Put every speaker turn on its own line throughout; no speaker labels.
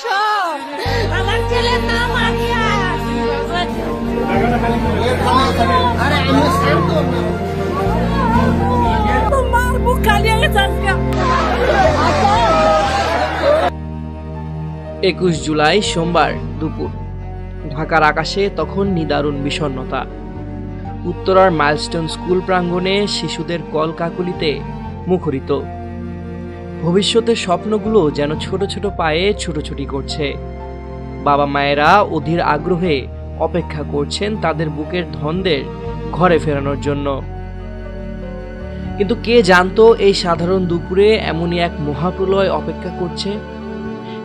আসো, আমার ছেলের নাম আরিয়া। তোমার বুক খালি হয়ে যাচ্ছে।
21 জুলাই সোমবার দুপুর ঢাকার আকাশে তখন নিদারুণ বিষণ্ণতা। উত্তরার মাইলস্টোন স্কুল প্রাঙ্গণে শিশুদের কলকাকলিতে মুখরিত। ভবিষ্যতের স্বপ্নগুলো যেন ছোট ছোট পায়ে ছুটোছুটি করছে। বাবা মায়েরা অধীর আগ্রহে অপেক্ষা করছেন তাদের বুকের ধনদের ঘরে ফেরানোর জন্য। কিন্তু কে জানতো এই সাধারণ দুপুরে এমনই এক মহাপ্রলয় অপেক্ষা করছে?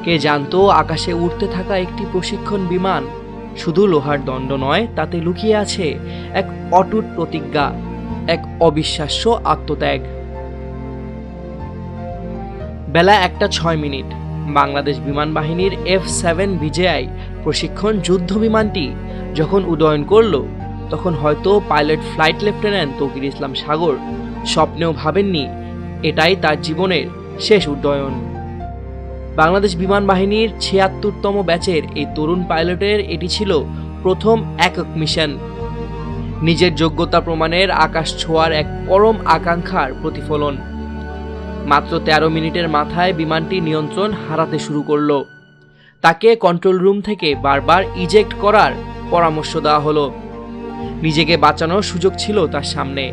কে জানতো আকাশে উড়তে থাকা একটি প্রশিক্ষণ বিমান শুধু লোহার দণ্ড নয়, তাতে লুকিয়ে আছে এক অটুট প্রতিজ্ঞা, এক অবিশ্বাস্য আত্মত্যাগ। বেলা 1:06 বাংলাদেশ বিমান বাহিনীর F-7 বিজেআই প্রশিক্ষণ যুদ্ধ বিমানটি যখন উড্ডয়ন করলো, তখন হয়তো পাইলট ফ্লাইট লেফটেন্যান্ট তৌকির ইসলাম সাগর স্বপ্নেও ভাবেননি এটাই তার জীবনের শেষ উড্ডয়ন। বাংলাদেশ বিমান বাহিনীর ৭৬তম ব্যাচের এই তরুণ পাইলটের এটি ছিল প্রথম একক মিশন। নিজের যোগ্যতা প্রমাণের আকাশ ছোঁয়ার এক পরম আকাঙ্ক্ষার প্রতিফলন। মাত্র ১৩ মিনিটের মাথায় বিমানটি নিয়ন্ত্রণ হারাতে শুরু করলো। তাকে কন্ট্রোল রুম থেকে বারবার ইজেক্ট করার পরামর্শ দেওয়া হলো। নিজেকে বাঁচানোর সুযোগ ছিল তার সামনে,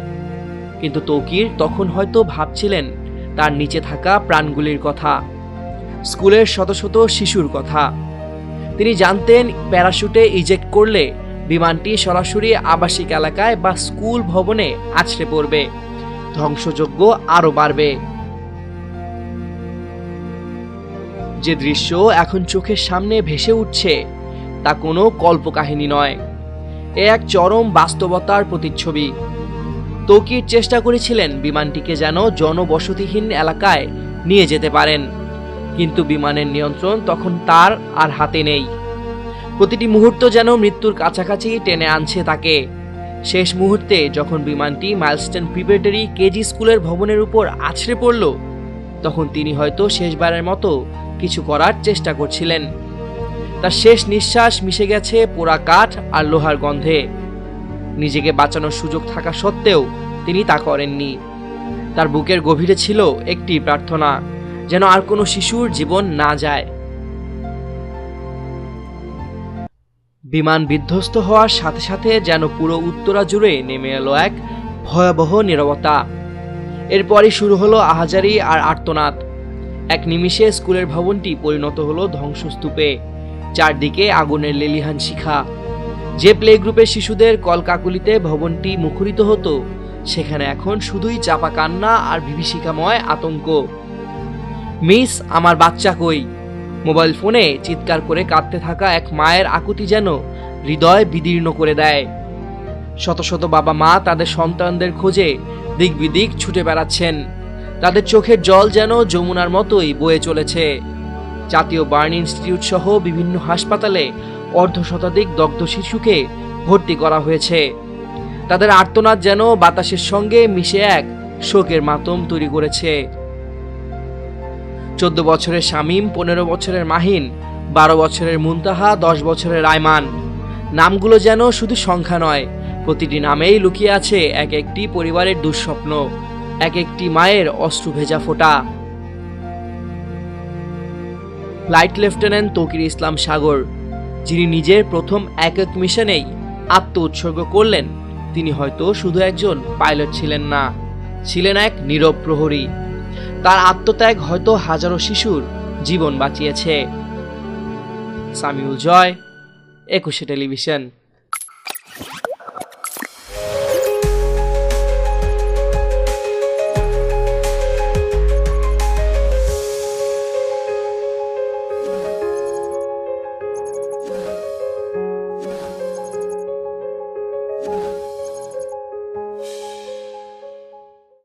কিন্তু তৌকির তখন হয়তো ভাবছিলেন তার নিচে থাকা প্রাণগুলির কথা, স্কুলের শত শত শিশুর কথা। তিনি জানতেন প্যারাশুটে ইজেক্ট করলে বিমানটি সরাসরি আবাসিক এলাকায় বা স্কুল ভবনে আছড়ে পড়বে, ধ্বংসযজ্ঞ আরো বাড়বে। যে দৃশ্য এখন চোখের সামনে ভেসে উঠছে তা কোনো কল্পকাহিনী নয়, এ এক চরম বাস্তবতার প্রতিচ্ছবি। তৌকির চেষ্টা করেছিলেন বিমানটিকে যেন জনবসতিহীন এলাকায় নিয়ে যেতে পারেন, কিন্তু বিমানের নিয়ন্ত্রণ তখন তার আর হাতে নেই। প্রতিটি মুহূর্ত যেন মৃত্যুর কাছাকাছি টেনে আনছে তাকে। শেষ মুহূর্তে যখন বিমানটি মাইলস্টোন প্রিপারেটরি কেজি স্কুলের ভবনের উপর আছড়ে পড়ল, তখন তিনি হয়তো শেষবারের মতো কিছু করার চেষ্টা করছিলেন। তার শেষ নিঃশ্বাস মিশে গেছে পোড়া কাঠ আর লোহার গন্ধে। নিজেকে বাঁচানোর সুযোগ থাকা সত্ত্বেও তিনি তা করেননি। তার বুকের গভীরে ছিল একটি প্রার্থনা, যেন আর কোনো শিশুর জীবন না যায়। বিমান বিধ্বস্ত হওয়ার সাথে সাথে যেন পুরো উত্তরা জুড়ে নেমে এলো এক ভয়াবহ নীরবতা। এরপরই শুরু হলো আহাজারি আর আর্তনাদ। এক নিমিষে স্কুলের ভবনটি পরিণত হলো ধ্বংসস্তূপে, চারদিকে আগুনের লেলিহান শিখা। যে প্লে গ্রুপের শিশুদের কলকাকুলিতে ভবনটি মুখরিত হতো, সেখানে এখন শুধুই চাপা কান্না আর বিভীষিকাময় আতঙ্ক। মিস, আমার বাচ্চা কই? মোবাইল ফোনে চিৎকার করে কাঁদতে থাকা এক মায়ের আকুতি যেন হৃদয় বিদীর্ণ করে দেয়। শত শত বাবা মা তাদের সন্তানদের খোঁজে দিক বিদিক ছুটে বেড়াচ্ছেন। তাদের চোখের জল যেন যমুনার মতোই বয়ে চলেছে। জাতীয় বার্ন ইনস্টিটিউট সহ বিভিন্ন হাসপাতালে অর্ধশতাধিক দগ্ধ শিশুকে ভর্তি করা হয়েছে। তাদের আর্তনাদ যেন বাতাসের সঙ্গে মিশে এক শোকের মাতম তৈরি করেছে। 14 বছরের শামীম, 15 বছরের মাহিন, 12 বছরের মুনতাহা, 10 বছরের আয়মান। নামগুলো যেন শুধু সংখ্যা নয়, প্রতিটি নামেই লুকিয়ে আছে এক একটি পরিবারের দুঃস্বপ্ন, এক একটি মায়ের অশ্রু ভেজা ফোঁটা। ফ্লাইট লেফটেন্যান্ট তৌকির ইসলাম সাগর, যিনি নিজের প্রথম একক মিশনেই আত্ম উৎসর্গ করলেন, তিনি হয়তো শুধু একজন পাইলট ছিলেন না, ছিলেন এক নীরব প্রহরী। তার আত্মত্যাগ হয়তো হাজারো শিশুর জীবন বাঁচিয়েছে। সামিউল জয়, 21 টেলিভিশন।